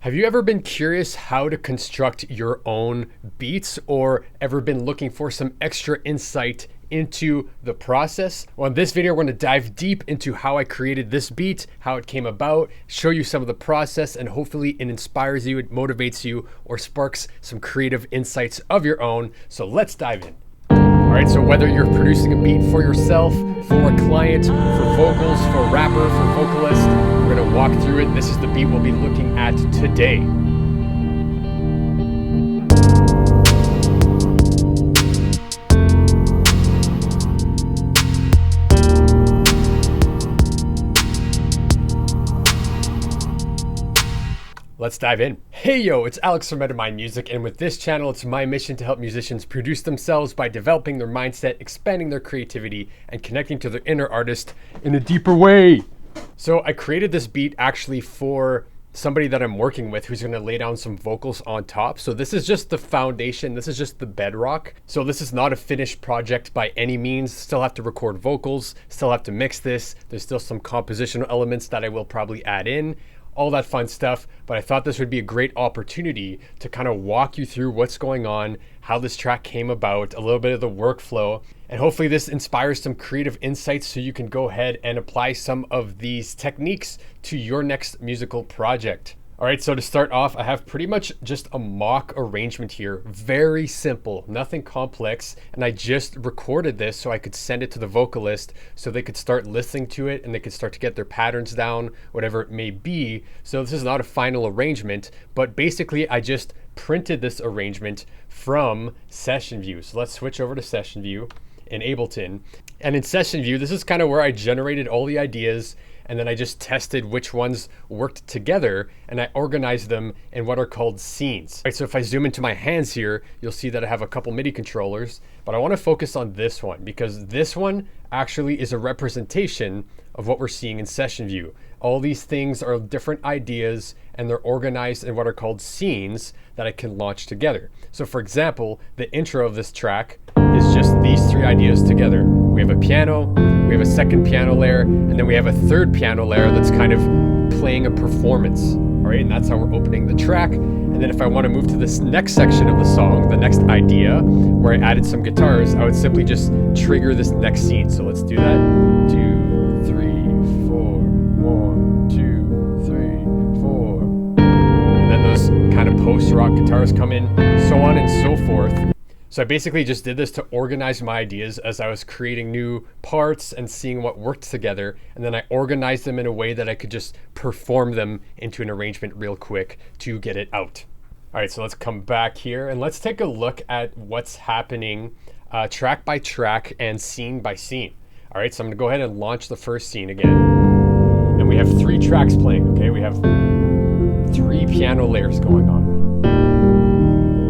Have you ever been curious how to construct your own beats or ever been looking for some extra insight into the process? Well, in this video, we're going to dive deep into how I created this beat, how it came about, show you some of the process, and hopefully it inspires you, it motivates you, or sparks some creative insights of your own. So let's dive in. All right, so whether you're producing a beat for yourself, for a client, for vocals, for a rapper, for vocalist, we're gonna walk through it. This is the beat we'll be looking at today. Let's dive in. Hey yo, it's Alex from Metamind Music, and with this channel, it's my mission to help musicians produce themselves by developing their mindset, expanding their creativity, and connecting to their inner artist in a deeper way. So I created this beat actually for somebody that I'm working with who's gonna lay down some vocals on top. So this is just the foundation, this is just the bedrock. So this is not a finished project by any means. Still have to record vocals, still have to mix this. There's still some compositional elements that I will probably add in, all that fun stuff. But I thought this would be a great opportunity to kind of walk you through what's going on, how this track came about, a little bit of the workflow, and hopefully this inspires some creative insights so you can go ahead and apply some of these techniques to your next musical project. All right, so to start off, I have pretty much just a mock arrangement here. Very simple, nothing complex. And I just recorded this so I could send it to the vocalist so they could start listening to it and they could start to get their patterns down, whatever it may be. So this is not a final arrangement, but basically I just printed this arrangement from Session View. So let's switch over to Session View in Ableton. And in Session View, this is kind of where I generated all the ideas, and then I just tested which ones worked together, and I organized them in what are called scenes. All right, so if I zoom into my hands here, you'll see that I have a couple MIDI controllers, but I want to focus on this one because this one actually is a representation of what we're seeing in Session View. All these things are different ideas, and they're organized in what are called scenes that I can launch together. So for example, the intro of this track is just these three ideas together. We have a piano, we have a second piano layer, and then we have a third piano layer that's kind of playing a performance. All right, and that's how we're opening the track. And then if I want to move to this next section of the song, the next idea, where I added some guitars, I would simply just trigger this next scene. So let's do that. 2, 3, 4, 1, 2, 3, 4. And then those kind of post-rock guitars come in, so on and so forth. So I basically just did this to organize my ideas as I was creating new parts and seeing what worked together. And then I organized them in a way that I could just perform them into an arrangement real quick to get it out. All right, so let's come back here and let's take a look at what's happening track by track and scene by scene. All right, so I'm gonna go ahead and launch the first scene again. And we have 3 tracks playing, okay? We have 3 piano layers going on.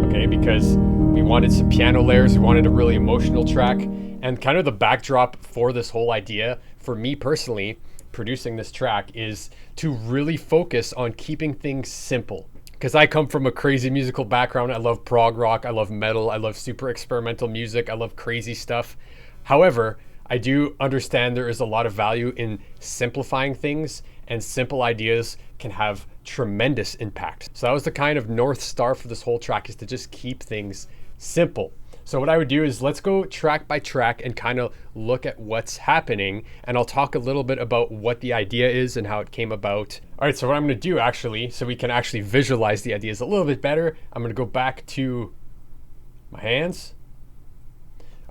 Okay, because we wanted some piano layers, we wanted a really emotional track, and kind of the backdrop for this whole idea, for me personally, producing this track is to really focus on keeping things simple. Because I come from a crazy musical background. I love prog rock, I love metal, I love super experimental music, I love crazy stuff. However, I do understand there is a lot of value in simplifying things, and simple ideas can have tremendous impact. So that was the kind of North Star for this whole track, is to just keep things simple. So what I would do is let's go track by track and kind of look at what's happening, and I'll talk a little bit about what the idea is and how it came about. All right, so what I'm going to do actually, so we can actually visualize the ideas a little bit better, I'm going to go back to my hands.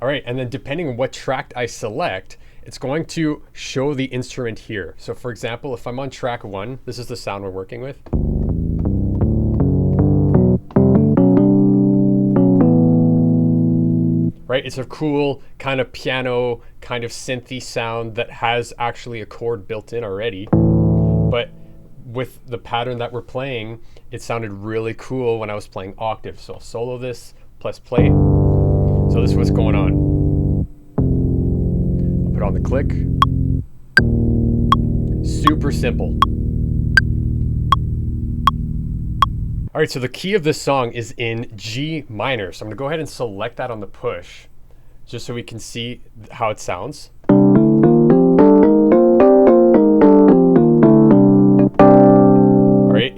All right, and then depending on what track I select, it's going to show the instrument here. So for example, if I'm on track 1, this is the sound we're working with. Right, it's a cool kind of piano, kind of synthy sound that has actually a chord built in already. But with the pattern that we're playing, it sounded really cool when I was playing octave. So I'll solo this, plus play it. So this is what's going on. I'll put on the click. Super simple. All right, so the key of this song is in G minor. So I'm gonna go ahead and select that on the push, just so we can see how it sounds.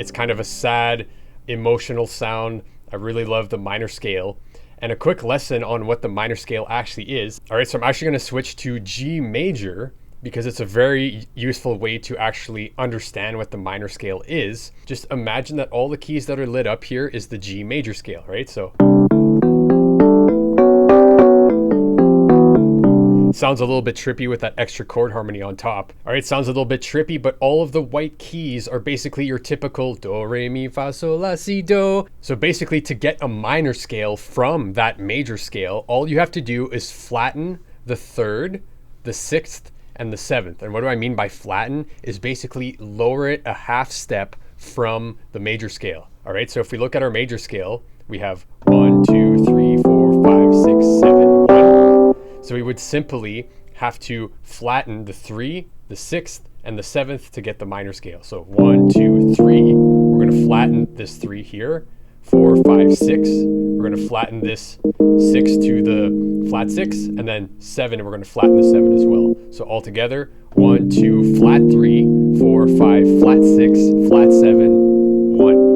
It's kind of a sad, emotional sound. I really love the minor scale. And a quick lesson on what the minor scale actually is. All right, so I'm actually going to switch to G major because it's a very useful way to actually understand what the minor scale is. Just imagine that all the keys that are lit up here is the G major scale, right? So sounds a little bit trippy with that extra chord harmony on top. All right, sounds a little bit trippy, but all of the white keys are basically your typical do, re, mi, fa, sol, la, si, do. So basically to get a minor scale from that major scale, all you have to do is flatten the third, the sixth, and the seventh. And what do I mean by flatten? Is basically lower it a half step from the major scale. All right, so if we look at our major scale, we have 1, 2, 3, 4, 5, 6, 7, 1. So we would simply have to flatten the 3, the 6th, and the 7th to get the minor scale. So 1, 2, 3, we're going to flatten this 3 here. 4, 5, 6, we're going to flatten this 6 to the flat 6, and then 7, and we're going to flatten the 7 as well. So all together, 1, 2, flat 3, 4, 5, flat 6, flat 7, 1.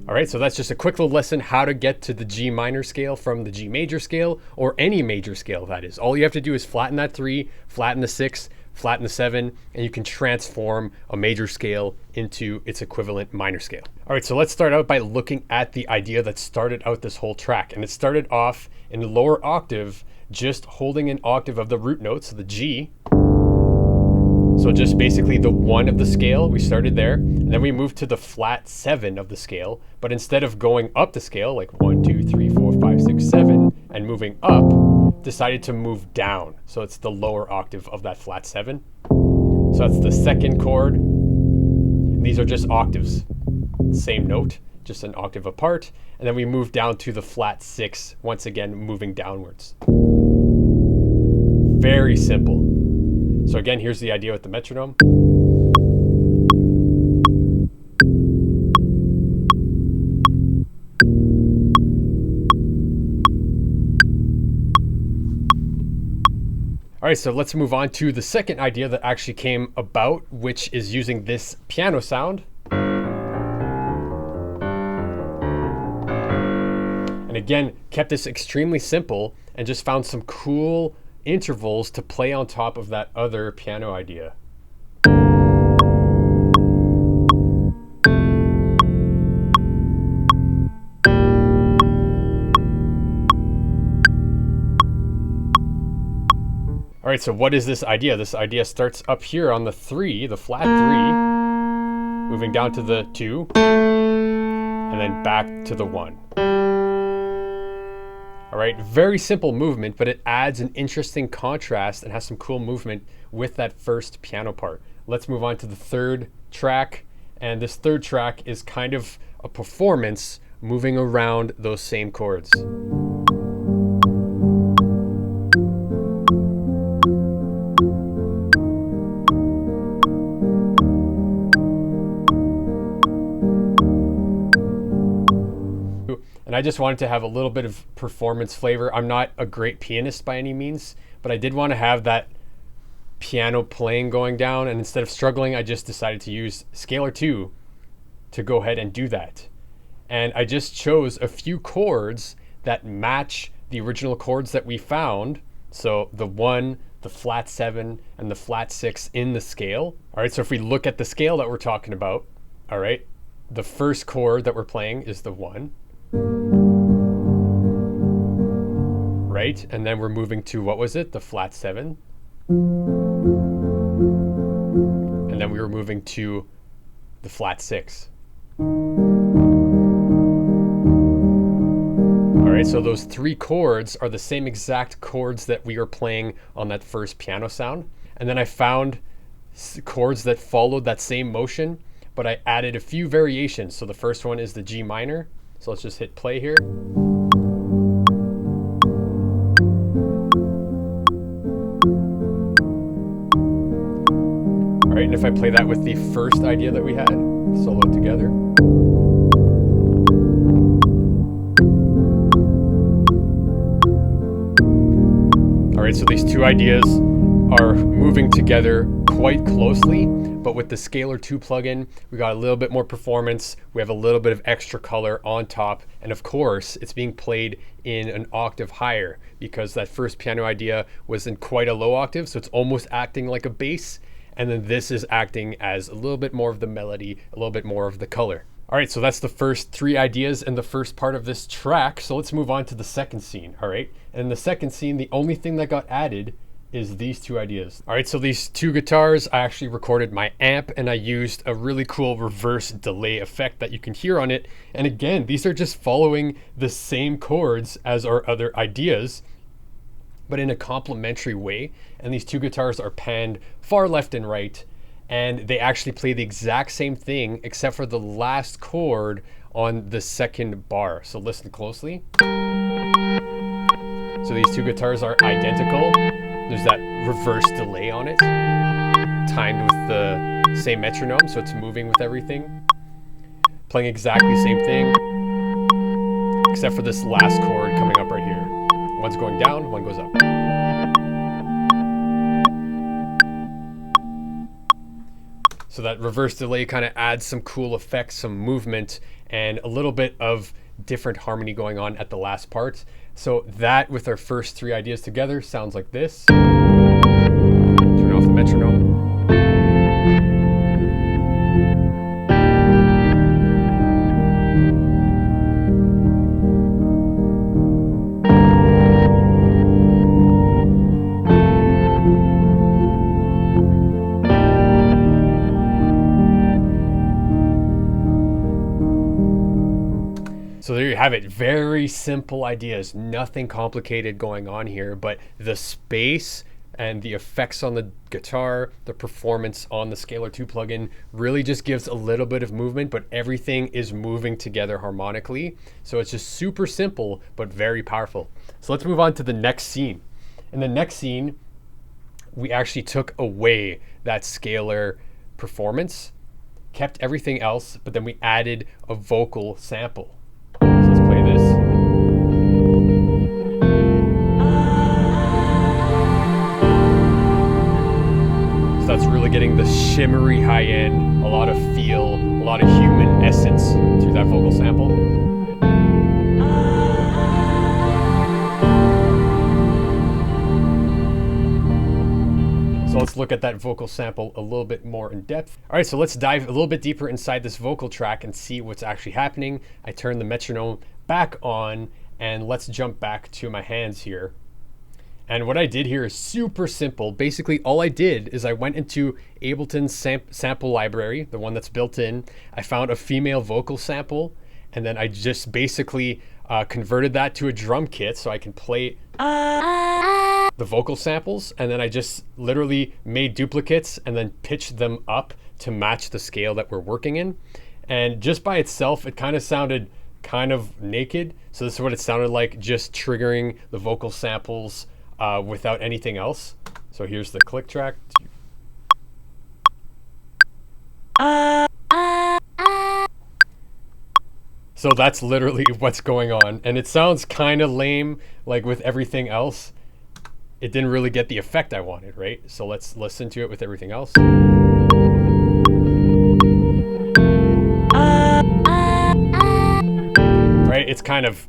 All right, so that's just a quick little lesson how to get to the G minor scale from the G major scale, or any major scale that is. All you have to do is flatten that 3, flatten the 6, flatten the 7, and you can transform a major scale into its equivalent minor scale. All right, so let's start out by looking at the idea that started out this whole track. And it started off in the lower octave, just holding an octave of the root note, so the G. So just basically the 1 of the scale, we started there, and then we moved to the flat 7 of the scale, but instead of going up the scale, like 1, 2, 3, 4, 5, 6, 7, and moving up, decided to move down. So it's the lower octave of that flat 7. So that's the second chord. And these are just octaves, same note, just an octave apart, and then we move down to the flat 6, once again moving downwards. Very simple. So again, here's the idea with the metronome. All right, so let's move on to the second idea that actually came about, which is using this piano sound. And again, kept this extremely simple and just found some cool intervals to play on top of that other piano idea. All right, so what is this idea? This idea starts up here on the 3, the flat 3, moving down to the 2, and then back to the 1. All right, very simple movement, but it adds an interesting contrast and has some cool movement with that first piano part. Let's move on to the third track. And this third track is kind of a performance moving around those same chords. And I just wanted to have a little bit of performance flavor. I'm not a great pianist by any means, but I did want to have that piano playing going down. And instead of struggling, I just decided to use Scalar 2 to go ahead and do that. And I just chose a few chords that match the original chords that we found. So the 1, the flat 7, and the flat 6 in the scale. All right, so if we look at the scale that we're talking about, all right, the first chord that we're playing is the 1. Right, and then we're moving to, what was it? The flat 7. And then we were moving to the flat 6. All right, so those 3 chords are the same exact chords that we were playing on that first piano sound. And then I found chords that followed that same motion, but I added a few variations. So the first one is the G minor. So let's just hit play here. All right, and if I play that with the first idea that we had, solo it together. All right, so these two ideas are moving together quite closely, but with the Scalar 2 plugin, we got a little bit more performance. We have a little bit of extra color on top. And of course, it's being played in an octave higher because that first piano idea was in quite a low octave. So it's almost acting like a bass. And then this is acting as a little bit more of the melody, a little bit more of the color. All right, so that's the first 3 ideas in the first part of this track. So let's move on to the second scene, all right? And in the second scene, the only thing that got added is these 2 ideas. All right, so these 2 guitars, I actually recorded my amp and I used a really cool reverse delay effect that you can hear on it. And again, these are just following the same chords as our other ideas, but in a complementary way. And these 2 guitars are panned far left and right, and they actually play the exact same thing except for the last chord on the second bar. So listen closely. So these 2 guitars are identical. There's that reverse delay on it, timed with the same metronome, so it's moving with everything. Playing exactly the same thing, except for this last chord coming up right here. One's going down, one goes up. So that reverse delay kind of adds some cool effects, some movement, and a little bit of different harmony going on at the last part. So that with our first 3 ideas together sounds like this. Turn off the metronome. So there you have it. Very simple ideas, nothing complicated going on here, but the space and the effects on the guitar, the performance on the Scalar 2 plugin really just gives a little bit of movement, but everything is moving together harmonically. So it's just super simple, but very powerful. So let's move on to the next scene. In the next scene, we actually took away that Scalar performance, kept everything else, but then we added a vocal sample. So let's play this. So that's really getting the shimmery high end, a lot of feel, a lot of human essence to that vocal sample. So let's look at that vocal sample a little bit more in depth. All right, so let's dive a little bit deeper inside this vocal track and see what's actually happening. I turn the metronome back on and let's jump back to my hands here. And what I did here is super simple. Basically, all I did is I went into Ableton's sample library, the one that's built in. I found a female vocal sample, and then I just basically converted that to a drum kit so I can play the vocal samples, and then I just literally made duplicates and then pitched them up to match the scale that we're working in. And just by itself, it kind of sounded kind of naked. So this is what it sounded like, just triggering the vocal samples without anything else. So here's the click track. So that's literally what's going on. And it sounds kind of lame, like with everything else. It didn't really get the effect I wanted, right? So let's listen to it with everything else. Right? It's kind of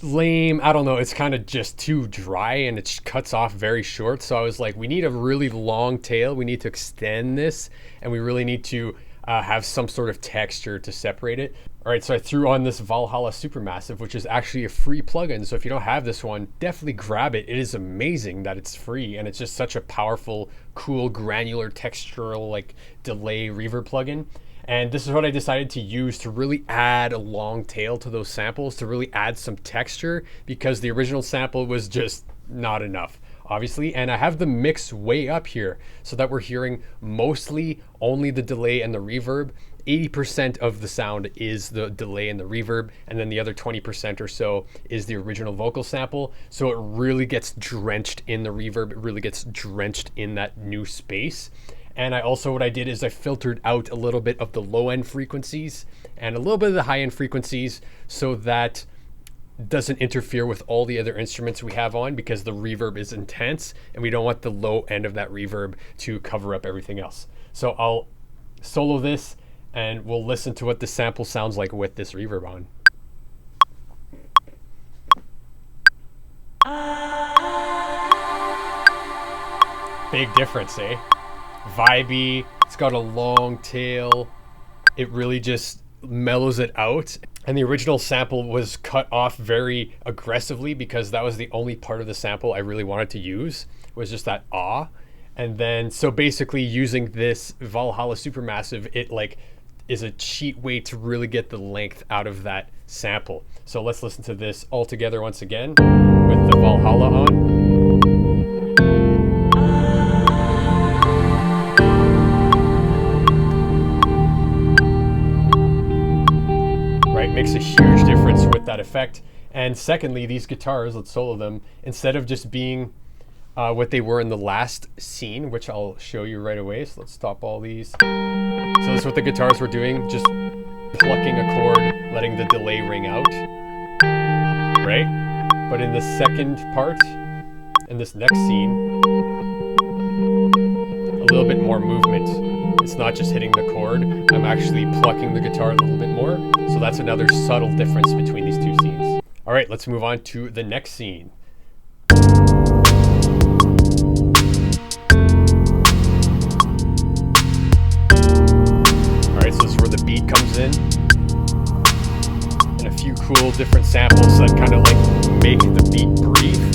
lame. I don't know. It's kind of just too dry and it cuts off very short. So I was like, we need a really long tail. We need to extend this and we really need to have some sort of texture to separate it. All right, so I threw on this Valhalla Supermassive, which is actually a free plugin. So if you don't have this one, definitely grab it. It is amazing that it's free and it's just such a powerful, cool, granular, textural, like delay reverb plugin. And this is what I decided to use to really add a long tail to those samples, to really add some texture, because the original sample was just not enough, obviously. And I have the mix way up here so that we're hearing mostly only the delay and the reverb. 80% of the sound is the delay and the reverb, and then the other 20% or so is the original vocal sample. So it really gets drenched in the reverb. It really gets drenched in that new space. And I also, what I did is I filtered out a little bit of the low end frequencies and a little bit of the high end frequencies so that doesn't interfere with all the other instruments we have on, because the reverb is intense and we don't want the low end of that reverb to cover up everything else. So I'll solo this and we'll listen to what the sample sounds like with this reverb on. Big difference, eh? Vibey, it's got a long tail. It really just mellows it out. And the original sample was cut off very aggressively because that was the only part of the sample I really wanted to use, was just that ah. And then, so basically using this Valhalla Supermassive, it like is a cheat way to really get the length out of that sample. So let's listen to this all together once again with the Valhalla on. Makes a huge difference with that effect. And secondly, these guitars, let's solo them, instead of just being what they were in the last scene, which I'll show you right away. So let's stop all these. So this is what the guitars were doing, just plucking a chord, letting the delay ring out, right? But in the second part, in this next scene, a little bit more movement. It's not just hitting the chord, I'm actually plucking the guitar a little bit more. So that's another subtle difference between these two scenes. All right, let's move on to the next scene. All right, so this is where the beat comes in. And a few cool different samples that kind of like make the beat breathe.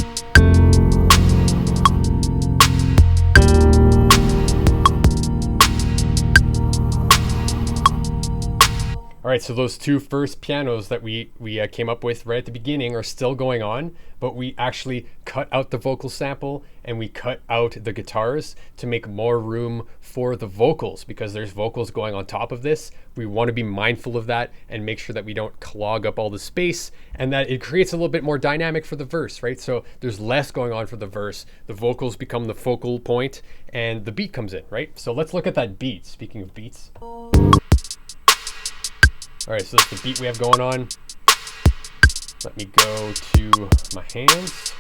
All right, so those two first pianos that we came up with right at the beginning are still going on, but we actually cut out the vocal sample and we cut out the guitars to make more room for the vocals, because there's vocals going on top of this. We want to be mindful of that and make sure that we don't clog up all the space, and that it creates a little bit more dynamic for the verse, right? So there's less going on for the verse. The vocals become the focal point and the beat comes in, right? So let's look at that beat. Speaking of beats. All right, so that's the beat we have going on. Let me go to my hands.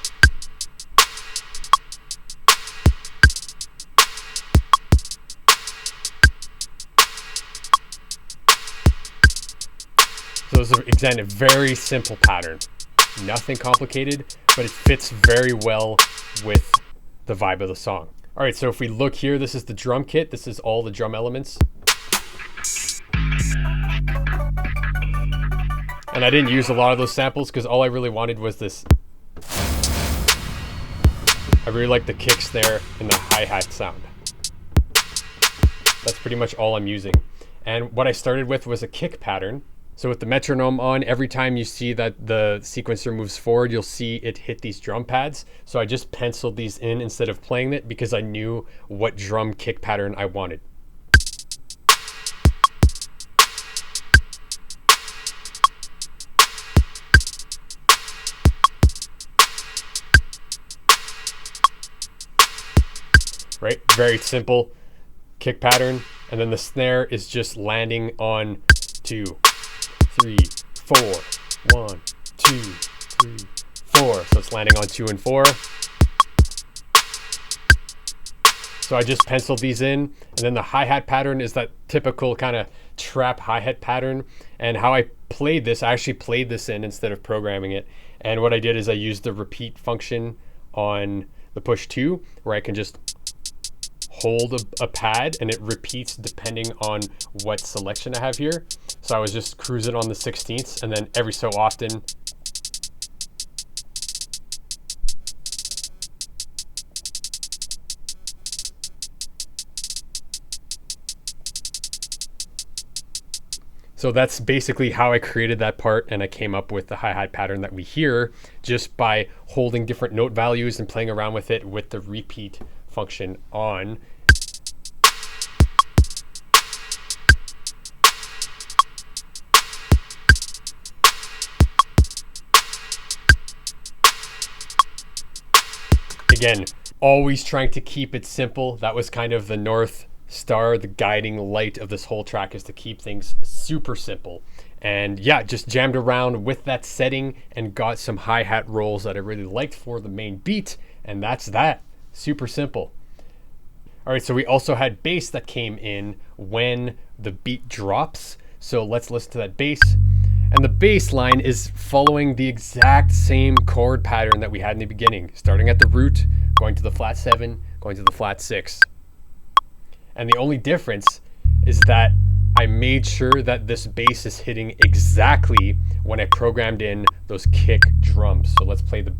So this is, again, a very simple pattern. Nothing complicated, but it fits very well with the vibe of the song. All right, so if we look here, this is the drum kit. This is all the drum elements. And I didn't use a lot of those samples because all I really wanted was this. I really like the kick snare and the hi-hat sound. That's pretty much all I'm using. And what I started with was a kick pattern. So with the metronome on, every time you see that the sequencer moves forward, you'll see it hit these drum pads. So I just penciled these in instead of playing it because I knew what drum kick pattern I wanted. Right? Very simple kick pattern. And then the snare is just landing on 2, 3, 4. 1, 2, 3, 4. So it's landing on 2 and 4. So I just penciled these in. And then the hi-hat pattern is that typical kind of trap hi-hat pattern. And how I played this, I actually played this in instead of programming it. And what I did is I used the repeat function on the push 2, where I can just hold a pad and it repeats depending on what selection I have here. So I was just cruising on the 16ths, and then every so often so that's basically how I created that part, and I came up with the hi-hat pattern that we hear just by holding different note values and playing around with it with the repeat function on. Again, always trying to keep it simple. That was kind of the North star, the guiding light of this whole track is to keep things super simple. And yeah, just jammed around with that setting and got some hi-hat rolls that I really liked for the main beat. And that's that. Super simple. All right, so we also had bass that came in when the beat drops. So let's listen to that bass. And the bass line is following the exact same chord pattern that we had in the beginning, starting at the root, going to the flat 7, going to the flat 6. And the only difference is that I made sure that this bass is hitting exactly when I programmed in those kick drums. So let's play the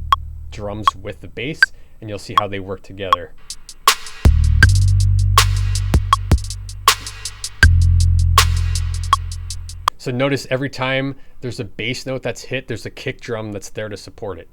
drums with the bass and you'll see how they work together. So notice every time there's a bass note that's hit, there's a kick drum that's there to support it.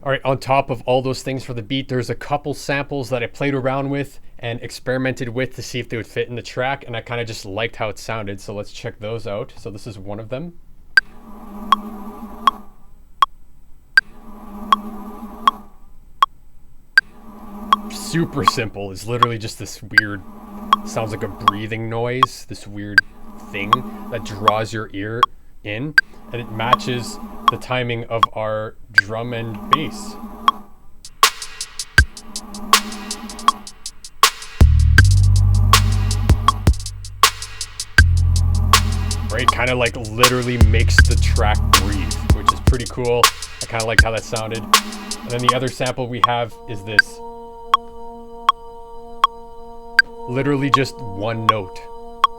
All right, on top of all those things for the beat, there's a couple samples that I played around with and experimented with to see if they would fit in the track, and I kind of just liked how it sounded, so let's check those out. So this is one of them. Super simple. It's literally just this weird, sounds like a breathing noise, this weird thing that draws your ear in, and it matches the timing of our drum and bass. Right, kind of like literally makes the track breathe, which is pretty cool. I kind of liked how that sounded. And then the other sample we have is this. Literally just one note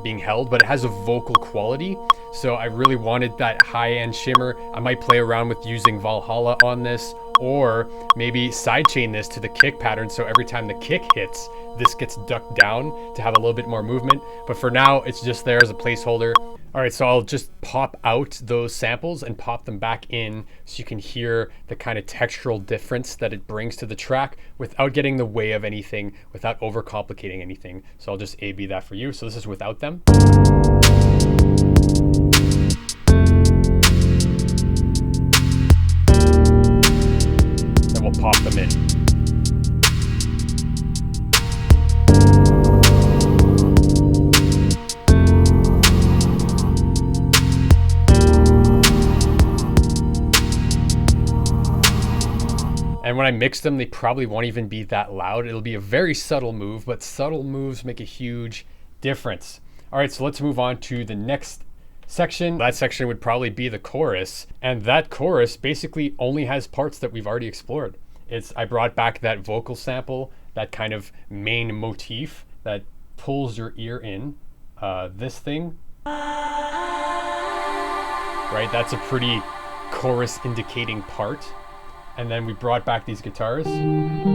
being held, but it has a vocal quality. So I really wanted that high-end shimmer. I might play around with using Valhalla on this, or maybe sidechain this to the kick pattern, so every time the kick hits, this gets ducked down to have a little bit more movement. But for now, it's just there as a placeholder. All right, so I'll just pop out those samples and pop them back in so you can hear the kind of textural difference that it brings to the track without getting in the way of anything, without overcomplicating anything. So I'll just A/B that for you. So this is without them. Then we'll pop them in. And when I mix them, they probably won't even be that loud. It'll be a very subtle move, but subtle moves make a huge difference. All right, so let's move on to the next section. That section would probably be the chorus. And that chorus basically only has parts that we've already explored. I brought back that vocal sample, that kind of main motif that pulls your ear in. This thing, right? That's a pretty chorus indicating part. And then we brought back these guitars. And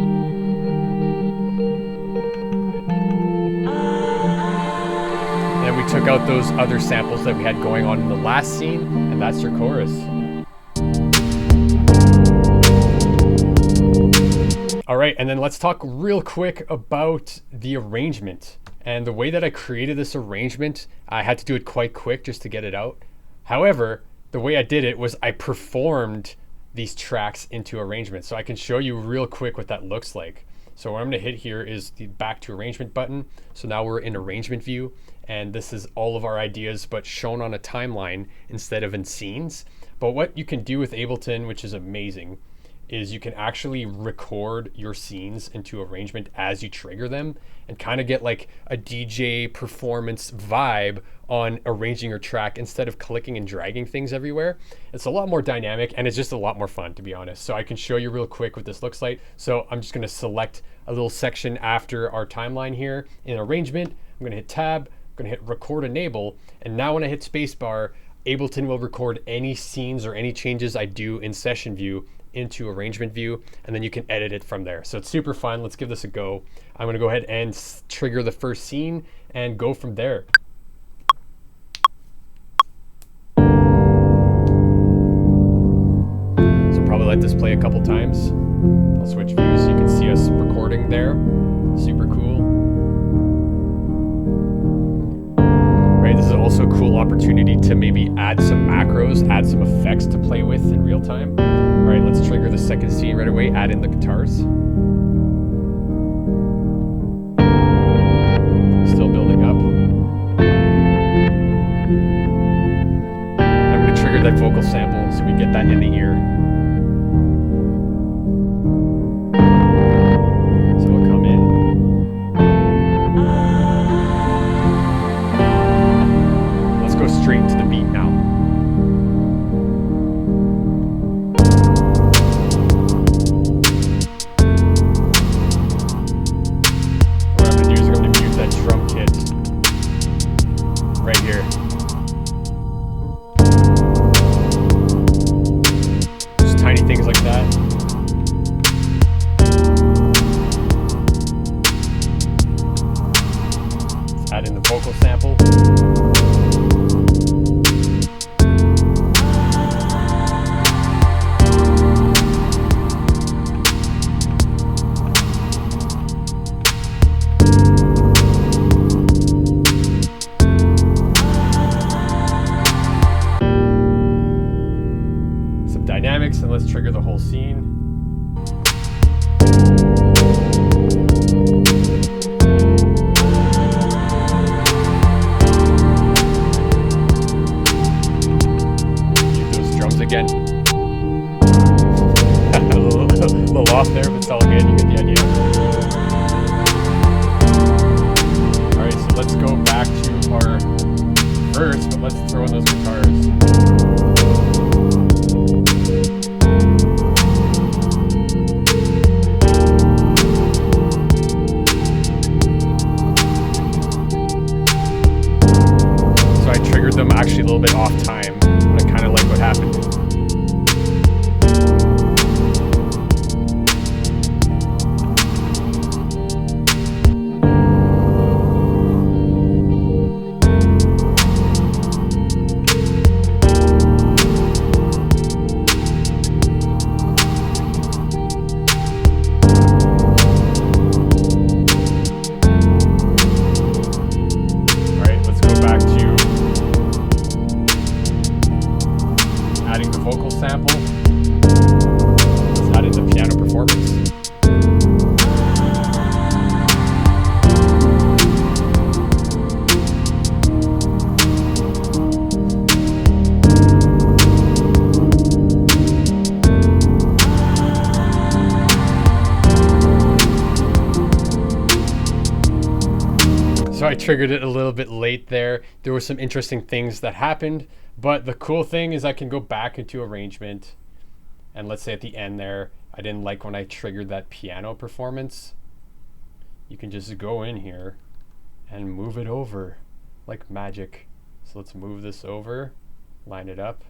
we took out those other samples that we had going on in the last scene, and that's your chorus. All right, and then let's talk real quick about the arrangement. And the way that I created this arrangement, I had to do it quite quick just to get it out. However, the way I did it was I performed these tracks into arrangement. So I can show you real quick what that looks like. So what I'm gonna hit here is the back to arrangement button. So now we're in arrangement view, and this is all of our ideas, but shown on a timeline instead of in scenes. But what you can do with Ableton, which is amazing, is you can actually record your scenes into arrangement as you trigger them and kind of get like a DJ performance vibe on arranging your track instead of clicking and dragging things everywhere. It's a lot more dynamic and it's just a lot more fun, to be honest. So I can show you real quick what this looks like. So I'm just gonna select a little section after our timeline here in arrangement. I'm gonna hit tab, I'm gonna hit record enable, and now when I hit spacebar, Ableton will record any scenes or any changes I do in session view into arrangement view, and then you can edit it from there. So it's super fun. Let's give this a go. I'm gonna go ahead and trigger the first scene and go from there. So probably let this play a couple times. I'll switch views so you can see us recording there. Super cool. Right, this is also a cool opportunity to maybe add some macros, add some effects to play with in real time. All right, let's trigger the second scene right away, add in the guitars. Still building up. I'm gonna trigger that vocal sample so we get that in the ear. So it'll come in. Let's go straight to the beat now. What I'm gonna do is I'm gonna mute that drum kit right here. Just tiny things like that. Let's add in the vocal sample. Dynamics, and let's trigger the whole scene. Use those drums again. a little off there, but it's all good. You get the idea. All right, so let's go back to our verse, but let's throw in those guitars. Them actually a little bit off time, but I kind of like what happened. All right, let's go back to adding the vocal sample. Let's add in the piano performance. So I triggered it a little bit late there. There were some interesting things that happened. But the cool thing is I can go back into arrangement, and let's say at the end there, I didn't like when I triggered that piano performance. You can just go in here and move it over like magic. So let's move this over, line it up.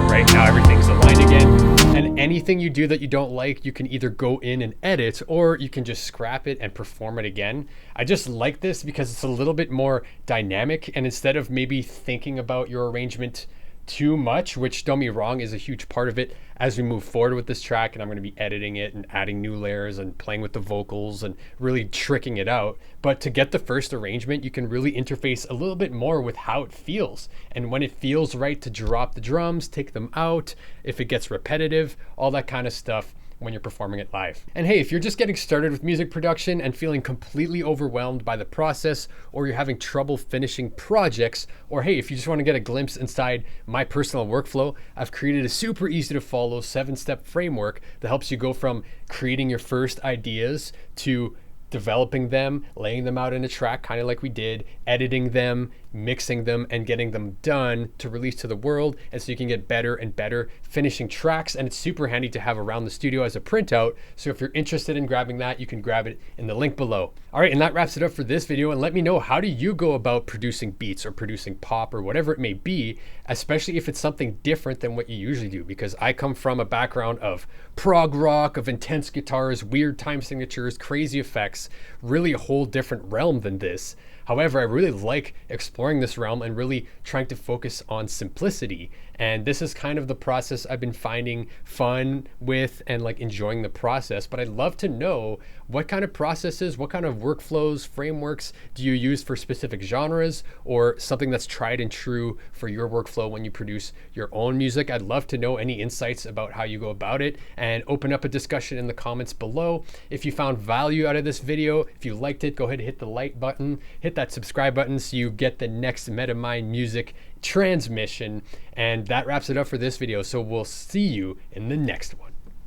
Right now everything's aligned again. And anything you do that you don't like, you can either go in and edit, or you can just scrap it and perform it again. I just like this because it's a little bit more dynamic, and instead of maybe thinking about your arrangement too much, which don't be wrong is a huge part of it as we move forward with this track, and I'm going to be editing it and adding new layers and playing with the vocals and really tricking it out. But to get the first arrangement, you can really interface a little bit more with how it feels, and when it feels right to drop the drums, take them out, if it gets repetitive, all that kind of stuff when you're performing it live. And hey, if you're just getting started with music production and feeling completely overwhelmed by the process, or you're having trouble finishing projects, or hey, if you just want to get a glimpse inside my personal workflow, I've created a super easy to follow 7-step framework that helps you go from creating your first ideas to developing them, laying them out in a track, kind of like we did, editing them, mixing them, and getting them done to release to the world. And so you can get better and better finishing tracks. And it's super handy to have around the studio as a printout. So if you're interested in grabbing that, you can grab it in the link below. All right, and that wraps it up for this video. And let me know, how do you go about producing beats or producing pop or whatever it may be, especially if it's something different than what you usually do? Because I come from a background of prog rock, of intense guitars, weird time signatures, crazy effects, really a whole different realm than this. However, I really like exploring this realm and really trying to focus on simplicity. And this is kind of the process I've been finding fun with and like enjoying the process. But I'd love to know what kind of processes, what kind of workflows, frameworks do you use for specific genres, or something that's tried and true for your workflow when you produce your own music? I'd love to know any insights about how you go about it, and open up a discussion in the comments below. If you found value out of this video, if you liked it, go ahead and hit the like button, hit that subscribe button so you get the next Metamind music transmission. And that wraps it up for this video. So we'll see you in the next one.